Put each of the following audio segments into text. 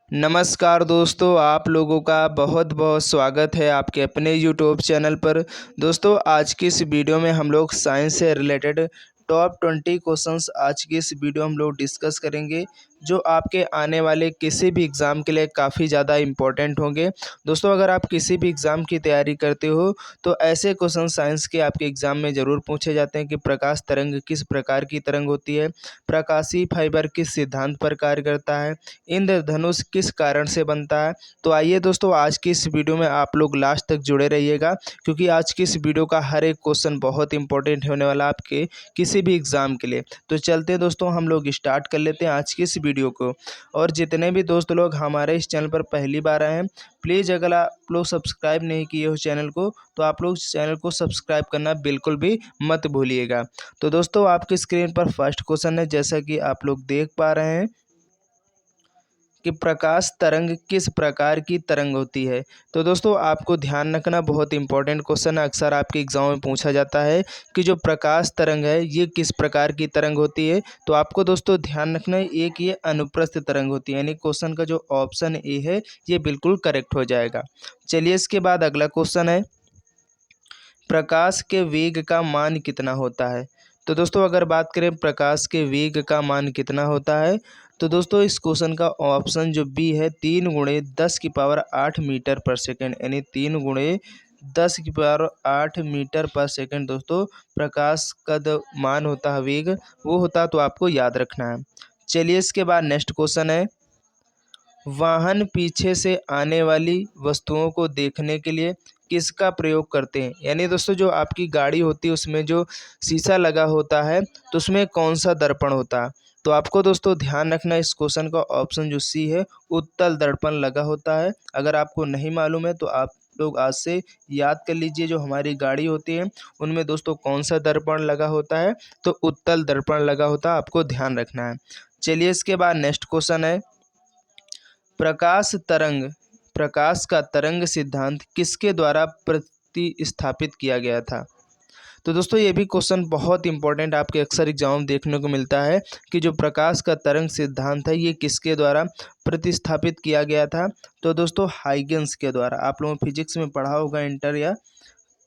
नमस्कार दोस्तों, आप लोगों का बहुत बहुत स्वागत है आपके अपने यूट्यूब चैनल पर। दोस्तों, आज की इस वीडियो में हम लोग साइंस से रिलेटेड टॉप 20 क्वेश्चंस आज की इस वीडियो हम लोग डिस्कस करेंगे, जो आपके आने वाले किसी भी एग्ज़ाम के लिए काफ़ी ज़्यादा इम्पोर्टेंट होंगे। दोस्तों, अगर आप किसी भी एग्ज़ाम की तैयारी करते हो तो ऐसे क्वेश्चन साइंस के आपके एग्ज़ाम में ज़रूर पूछे जाते हैं कि प्रकाश तरंग किस प्रकार की तरंग होती है, प्रकाशीय फाइबर किस सिद्धांत पर कार्य करता है, इंद्रधनुष किस कारण से बनता है। तो आइए दोस्तों, आज की इस वीडियो में आप लोग लास्ट तक जुड़े रहिएगा, क्योंकि आज की इस वीडियो का हर एक क्वेश्चन बहुत इंपॉर्टेंट होने वाला है आपके किसी भी एग्ज़ाम के लिए। तो चलते हैं दोस्तों, हम लोग स्टार्ट कर लेते हैं आज की इस वीडियो को। और जितने भी दोस्त लोग हमारे इस चैनल पर पहली बार आए हैं, प्लीज़ अगर आप लोग सब्सक्राइब नहीं किए हो चैनल को, तो आप लोग चैनल को सब्सक्राइब करना बिल्कुल भी मत भूलिएगा। तो दोस्तों, आपकी स्क्रीन पर फर्स्ट क्वेश्चन है, जैसा कि आप लोग देख पा रहे हैं कि प्रकाश तरंग किस प्रकार की तरंग होती है। तो दोस्तों, आपको ध्यान रखना, बहुत इंपॉर्टेंट क्वेश्चन है, अक्सर आपके एग्जाम में पूछा जाता है कि जो प्रकाश तरंग है ये किस प्रकार की तरंग होती है। तो आपको दोस्तों ध्यान रखना है, एक ये अनुप्रस्थ तरंग होती है, यानी क्वेश्चन का जो ऑप्शन ए है ये बिल्कुल करेक्ट हो जाएगा। चलिए, इसके बाद अगला क्वेश्चन है, प्रकाश के वेग का मान कितना होता है। तो दोस्तों, अगर बात करें प्रकाश के वेग का मान कितना होता है, तो दोस्तों इस क्वेश्चन का ऑप्शन जो बी है, 3 × 10⁸ मीटर पर सेकेंड, यानी 3 × 10⁸ मीटर पर सेकेंड दोस्तों प्रकाश का जो मान होता है, वेग वो होता है, तो आपको याद रखना है। चलिए, इसके बाद नेक्स्ट क्वेश्चन है, वाहन पीछे से आने वाली वस्तुओं को देखने के लिए किसका प्रयोग करते हैं। यानी दोस्तों, जो आपकी गाड़ी होती है उसमें जो शीशा लगा होता है, तो उसमें कौन सा दर्पण होता है। तो आपको दोस्तों ध्यान रखना है, इस क्वेश्चन का ऑप्शन जो सी है, उत्तल दर्पण लगा होता है। अगर आपको नहीं मालूम है तो आप लोग आज से याद कर लीजिए, जो हमारी गाड़ी होती है उनमें दोस्तों कौन सा दर्पण लगा होता है, तो उत्तल दर्पण लगा होता है, आपको ध्यान रखना है। चलिए, इसके बाद नेक्स्ट क्वेश्चन है, प्रकाश का तरंग सिद्धांत किसके द्वारा प्रतिस्थापित किया गया था। तो दोस्तों, ये भी क्वेश्चन बहुत इंपॉर्टेंट आपके अक्सर एग्जाम में देखने को मिलता है कि जो प्रकाश का तरंग सिद्धांत है ये किसके द्वारा प्रतिस्थापित किया गया था। तो दोस्तों, हाइगेंस के द्वारा। आप लोगों ने फिजिक्स में पढ़ा होगा इंटर या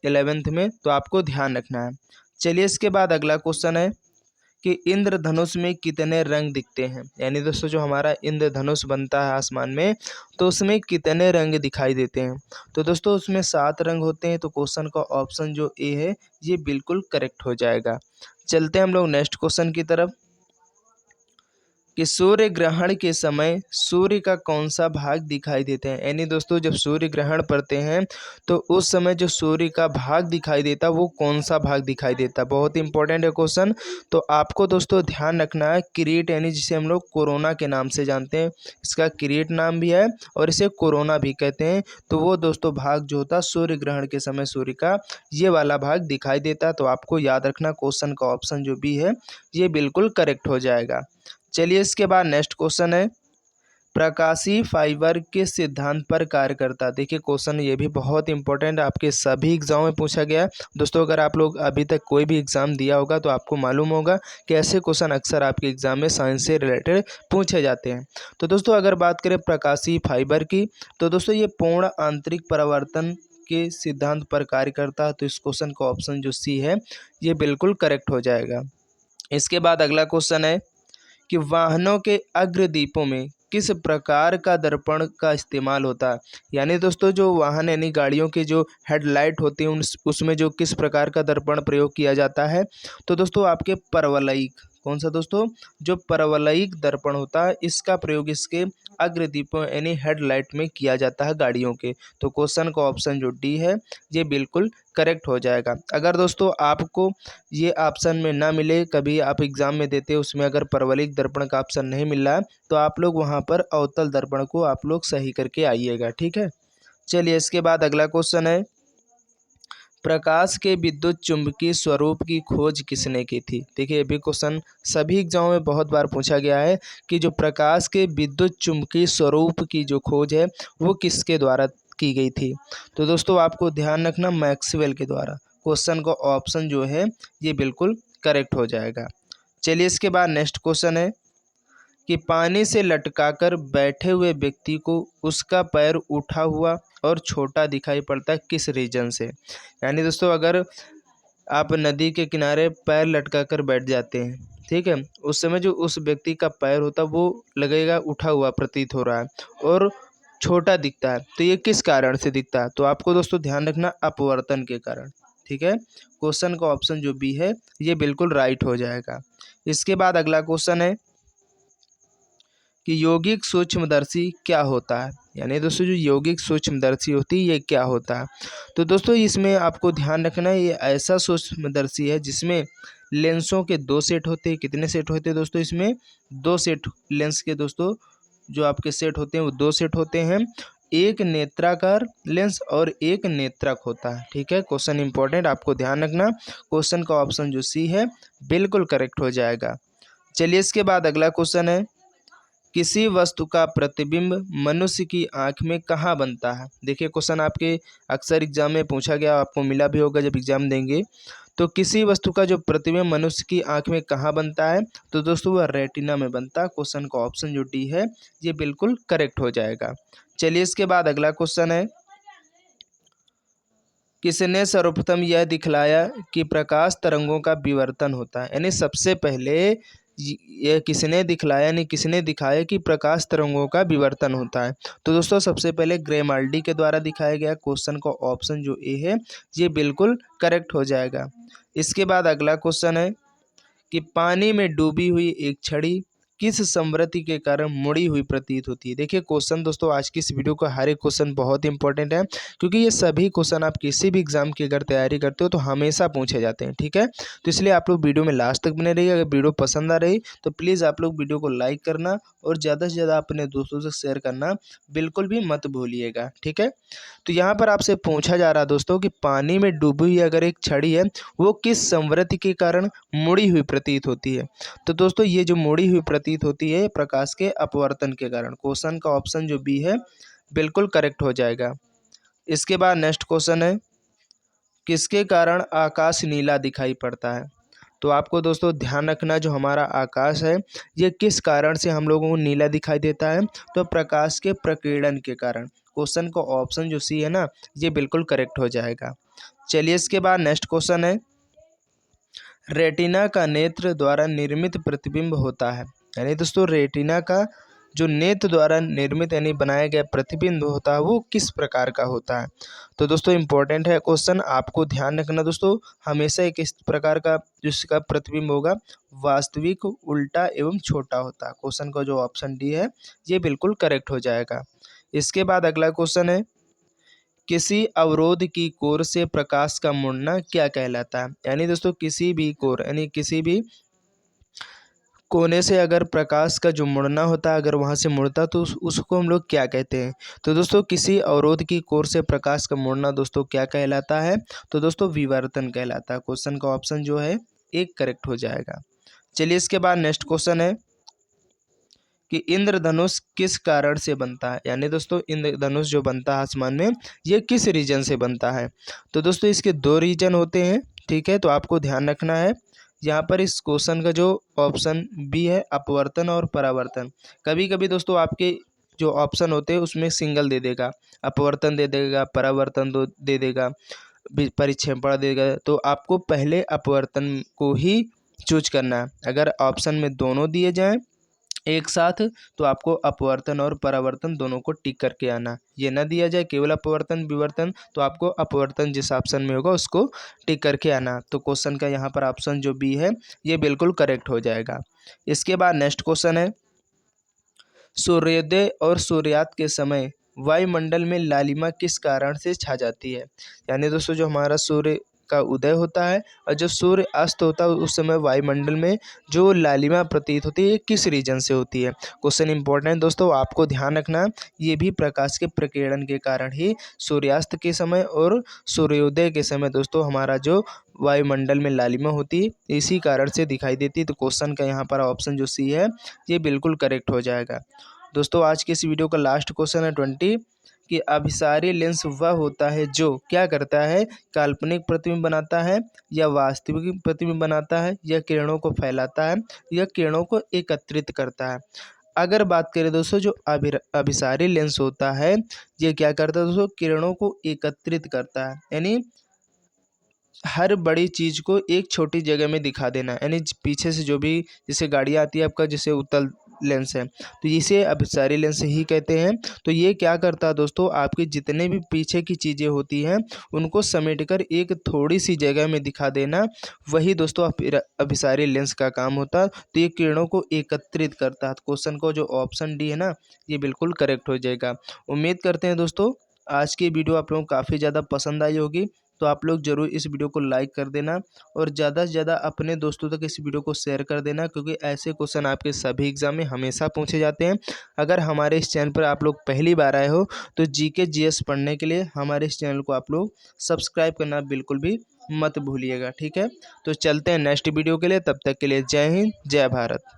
11th में, तो आपको ध्यान रखना है। चलिए, इसके बाद अगला क्वेश्चन है कि इंद्रधनुष में कितने रंग दिखते हैं। यानी दोस्तों, जो हमारा इंद्रधनुष बनता है आसमान में, तो उसमें कितने रंग दिखाई देते हैं। तो दोस्तों, उसमें 7 रंग होते हैं, तो क्वेश्चन का ऑप्शन जो ए है ये बिल्कुल करेक्ट हो जाएगा। चलते हैं हम लोग नेक्स्ट क्वेश्चन की तरफ, कि सूर्य ग्रहण के समय सूर्य का कौन सा भाग दिखाई देते हैं। यानी दोस्तों, जब सूर्य ग्रहण पड़ते हैं तो उस समय जो सूर्य का भाग दिखाई देता है वो कौन सा भाग दिखाई देता है। बहुत इंपॉर्टेंट है क्वेश्चन। तो आपको दोस्तों ध्यान रखना है, किरीट, यानी जिसे हम लोग कोरोना के नाम से जानते हैं, इसका किरीट नाम भी है और इसे कोरोना भी कहते हैं। तो वो दोस्तों भाग जो होता है सूर्य ग्रहण के समय सूर्य का, ये वाला भाग दिखाई देता है। तो आपको याद रखना, क्वेश्चन का ऑप्शन जो बी है ये बिल्कुल करेक्ट हो जाएगा। चलिए, इसके बाद नेक्स्ट क्वेश्चन है, प्रकाशीय फाइबर किस सिद्धांत पर कार्य करता है। देखिए, क्वेश्चन ये भी बहुत इंपॉर्टेंट है, आपके सभी एग्जाम में पूछा गया है। दोस्तों, अगर आप लोग अभी तक कोई भी एग्जाम दिया होगा तो आपको मालूम होगा कि ऐसे क्वेश्चन अक्सर आपके एग्जाम में साइंस से रिलेटेड पूछे जाते हैं। तो दोस्तों, अगर बात करें प्रकाशीय फाइबर की, तो दोस्तों ये पूर्ण आंतरिक परावर्तन के सिद्धांत पर कार्य करता है। तो इस क्वेश्चन का ऑप्शन जो सी है ये बिल्कुल करेक्ट हो जाएगा। इसके बाद अगला क्वेश्चन है कि वाहनों के अग्रदीपों में किस प्रकार का दर्पण का इस्तेमाल होता है। यानी दोस्तों, जो वाहन यानी गाड़ियों की जो हेडलाइट होती है उसमें जो किस प्रकार का दर्पण प्रयोग किया जाता है। तो दोस्तों, आपके परवलयिक, कौन सा दोस्तों, जो परवलयिक दर्पण होता है इसका प्रयोग इसके अग्रदीपों यानी हेडलाइट में किया जाता है गाड़ियों के। तो क्वेश्चन का ऑप्शन जो डी है ये बिल्कुल करेक्ट हो जाएगा। अगर दोस्तों आपको ये ऑप्शन में ना मिले, कभी आप एग्जाम में देते हो उसमें अगर परवलयिक दर्पण का ऑप्शन नहीं मिल रहा है, तो आप लोग वहाँ पर अवतल दर्पण को आप लोग सही करके आइएगा, ठीक है। चलिए, इसके बाद अगला क्वेश्चन है, प्रकाश के विद्युत चुंबकीय स्वरूप की खोज किसने की थी। देखिए, ये भी क्वेश्चन सभी एग्जामों में बहुत बार पूछा गया है कि जो प्रकाश के विद्युत चुंबकीय स्वरूप की जो खोज है वो किसके द्वारा की गई थी। तो दोस्तों, आपको ध्यान रखना, मैक्सवेल के द्वारा। क्वेश्चन का ऑप्शन जो है ये बिल्कुल करेक्ट हो जाएगा। चलिए, इसके बाद नेक्स्ट क्वेश्चन है कि पानी से लटकाकर बैठे हुए व्यक्ति को उसका पैर उठा हुआ और छोटा दिखाई पड़ता है किस रीजन से। यानी दोस्तों अगर आप नदी के किनारे पैर लटकाकर बैठ जाते हैं, ठीक है, उस समय जो उस व्यक्ति का पैर होता है वो लगेगा उठा हुआ प्रतीत हो रहा है और छोटा दिखता है। तो ये किस कारण से दिखता है? तो आपको दोस्तों ध्यान रखना अपवर्तन के कारण। ठीक है, क्वेश्चन का ऑप्शन जो बी है ये बिल्कुल राइट हो जाएगा। इसके बाद अगला क्वेश्चन है कि यौगिक सूक्ष्मदर्शी क्या होता है। यानी दोस्तों जो यौगिक सूक्ष्मदर्शी होती है ये क्या होता है? तो दोस्तों इसमें आपको ध्यान रखना है ये ऐसा सूक्ष्मदर्शी है जिसमें लेंसों के 2 सेट होते हैं। कितने सेट होते हैं दोस्तों? इसमें 2 सेट लेंस के दोस्तों जो आपके सेट होते हैं वो 2 सेट होते हैं। एक नेत्राकार लेंस और एक नेत्रक होता है। ठीक है, क्वेश्चन इंपॉर्टेंट, आपको ध्यान रखना। क्वेश्चन का ऑप्शन जो सी है बिल्कुल करेक्ट हो जाएगा। चलिए इसके बाद अगला क्वेश्चन है, किसी वस्तु का प्रतिबिंब मनुष्य की आंख में कहाँ बनता है? देखिए क्वेश्चन आपके अक्सर एग्जाम में पूछा गया, आपको मिला भी होगा जब एग्जाम देंगे। तो किसी वस्तु का जो प्रतिबिंब मनुष्य की आंख में कहाँ बनता है? तो दोस्तों वह रेटिना में बनता है। क्वेश्चन का ऑप्शन जो डी है ये बिल्कुल करेक्ट हो जाएगा। चलिए इसके बाद अगला क्वेश्चन है, किसने सर्वप्रथम यह दिखलाया कि प्रकाश तरंगों का विवर्तन होता है? यानी सबसे पहले यह किसने दिखलाया, यानी किसने दिखाया कि प्रकाश तरंगों का विवर्तन होता है? तो दोस्तों सबसे पहले ग्रेमाल्डी के द्वारा दिखाया गया। क्वेश्चन का ऑप्शन जो ए है ये बिल्कुल करेक्ट हो जाएगा। इसके बाद अगला क्वेश्चन है कि पानी में डूबी हुई एक छड़ी किस संवृत्ति के कारण मुड़ी हुई प्रतीत होती है? देखिए क्वेश्चन दोस्तों आज की इस वीडियो का हर एक क्वेश्चन बहुत इंपॉर्टेंट है, क्योंकि ये सभी क्वेश्चन आप किसी भी एग्जाम की अगर तैयारी करते हो तो हमेशा पूछे जाते हैं। ठीक है, तो इसलिए आप लोग वीडियो में लास्ट तक बने रहिए। अगर वीडियो पसंद आ रही तो प्लीज़ आप लोग वीडियो को लाइक करना और ज़्यादा से ज़्यादा अपने दोस्तों से शेयर करना बिल्कुल भी मत भूलिएगा। ठीक है, तो यहाँ पर आपसे पूछा जा रहा है दोस्तों कि पानी में डूबी हुई अगर एक छड़ी है वो किस संवृत्ति के कारण मुड़ी हुई प्रतीत होती है? तो दोस्तों ये जो मुड़ी हुई प्रतीत होती है प्रकाश के अपवर्तन के कारण। क्वेश्चन का ऑप्शन जो बी है बिल्कुल करेक्ट हो जाएगा। इसके बाद नेक्स्ट क्वेश्चन है, किसके कारण आकाश नीला दिखाई पड़ता है? तो आपको दोस्तों ध्यान रखना जो हमारा आकाश है ये किस कारण से हम लोगों को नीला दिखाई देता है? तो प्रकाश के प्रकीर्णन के कारण। क्वेश्चन का ऑप्शन जो सी है ना ये बिल्कुल करेक्ट हो जाएगा। चलिए इसके बाद नेक्स्ट क्वेश्चन है, रेटिना का नेत्र द्वारा निर्मित प्रतिबिंब होता है। यानी दोस्तों रेटिना का जो नेत्र द्वारा निर्मित यानी बनाया गया प्रतिबिंब होता है वो किस प्रकार का होता है? तो दोस्तों इंपॉर्टेंट है क्वेश्चन, आपको ध्यान रखना दोस्तों। हमेशा एक इस प्रकार का जिसका प्रतिबिंब होगा वास्तविक, उल्टा एवं छोटा होता है। क्वेश्चन का जो ऑप्शन डी है ये बिल्कुल करेक्ट हो जाएगा। इसके बाद अगला क्वेश्चन है, किसी अवरोध की कोर से प्रकाश का मुड़ना क्या कहलाता है? यानी दोस्तों किसी भी कोर यानी किसी भी कोने से अगर प्रकाश का जो मुड़ना होता है अगर वहाँ से मुड़ता तो उसको हम लोग क्या कहते हैं? तो दोस्तों किसी अवरोध की कोर से प्रकाश का मुड़ना दोस्तों क्या कहलाता है? तो दोस्तों विवर्तन कहलाता है। क्वेश्चन का ऑप्शन जो है एक करेक्ट हो जाएगा। चलिए इसके बाद नेक्स्ट क्वेश्चन है कि इंद्रधनुष किस कारण से बनता है? यानी दोस्तों इंद्रधनुष जो बनता है आसमान में ये किस रीजन से बनता है? तो दोस्तों इसके 2 रीजन होते हैं। ठीक है, तो आपको ध्यान रखना है यहाँ पर इस क्वेश्चन का जो ऑप्शन बी है अपवर्तन और परावर्तन। कभी कभी दोस्तों आपके जो ऑप्शन होते हैं उसमें सिंगल दे देगा, अपवर्तन दे देगा, परावर्तन दे देगा, परिक्षेपण देगा। तो आपको पहले अपवर्तन को ही चूज करना है। अगर ऑप्शन में दोनों दिए जाएं एक साथ तो आपको अपवर्तन और परावर्तन दोनों को टिक करके आना। ये ना दिया जाए केवल अपवर्तन विवर्तन तो आपको अपवर्तन जिस ऑप्शन में होगा उसको टिक करके आना। तो क्वेश्चन का यहाँ पर ऑप्शन जो बी है ये बिल्कुल करेक्ट हो जाएगा। इसके बाद नेक्स्ट क्वेश्चन है, सूर्योदय और सूर्यास्त के समय वायुमंडल में लालिमा किस कारण से छा जाती है? यानी दोस्तों जो हमारा सूर्य का उदय होता है और जब सूर्य अस्त होता है उस समय वायुमंडल में जो लालिमा प्रतीत होती है ये किस रीजन से होती है? क्वेश्चन इंपॉर्टेंट दोस्तों, आपको ध्यान रखना ये भी प्रकाश के प्रकीर्णन के कारण ही सूर्यास्त के समय और सूर्योदय के समय दोस्तों हमारा जो वायुमंडल में लालिमा होती है इसी कारण से दिखाई देती है। तो क्वेश्चन का यहाँ पर ऑप्शन जो सी है ये बिल्कुल करेक्ट हो जाएगा। दोस्तों आज के इस वीडियो का लास्ट क्वेश्चन है 20 कि अभिसारी लेंस वह होता है जो क्या करता है? काल्पनिक प्रतिबिंब बनाता है या वास्तविक प्रतिबिंब बनाता है या किरणों को फैलाता है या किरणों को एकत्रित करता है? अगर बात करें दोस्तों, जो अभिसारी लेंस होता है, ये क्या करता है दोस्तों, किरणों को एकत्रित करता है, यानी हर बड़ी चीज़ को एक छोटी जगह में दिखा देना, यानी पीछे से जो भी जैसे गाड़ी आती है आपका, जैसे उत्तल लेंस है, तो इसे अभिसारी लेंस ही कहते हैं। तो ये क्या करता है दोस्तों, आपके जितने भी पीछे की चीज़ें होती हैं उनको समेटकर एक थोड़ी सी जगह में दिखा देना, वही दोस्तों अभिसारी लेंस का काम होता है। तो ये किरणों को एकत्रित करता है। तो क्वेश्चन को जो ऑप्शन डी है ना, ये बिल्कुल करेक्ट हो जाएगा। उम्मीद करते हैं दोस्तों आज की वीडियो आप लोगों को काफ़ी ज़्यादा पसंद आई होगी। तो आप लोग ज़रूर इस वीडियो को लाइक कर देना और ज़्यादा से ज़्यादा अपने दोस्तों तक इस वीडियो को शेयर कर देना, क्योंकि ऐसे क्वेश्चन आपके सभी एग्जाम में हमेशा पूछे जाते हैं। अगर हमारे इस चैनल पर आप लोग पहली बार आए हो तो जीके जीएस पढ़ने के लिए हमारे इस चैनल को आप लोग सब्सक्राइब करना बिल्कुल भी मत भूलिएगा, ठीक है। तो चलते हैं नेक्स्ट वीडियो के लिए, तब तक के लिए जय हिंद, जय भारत।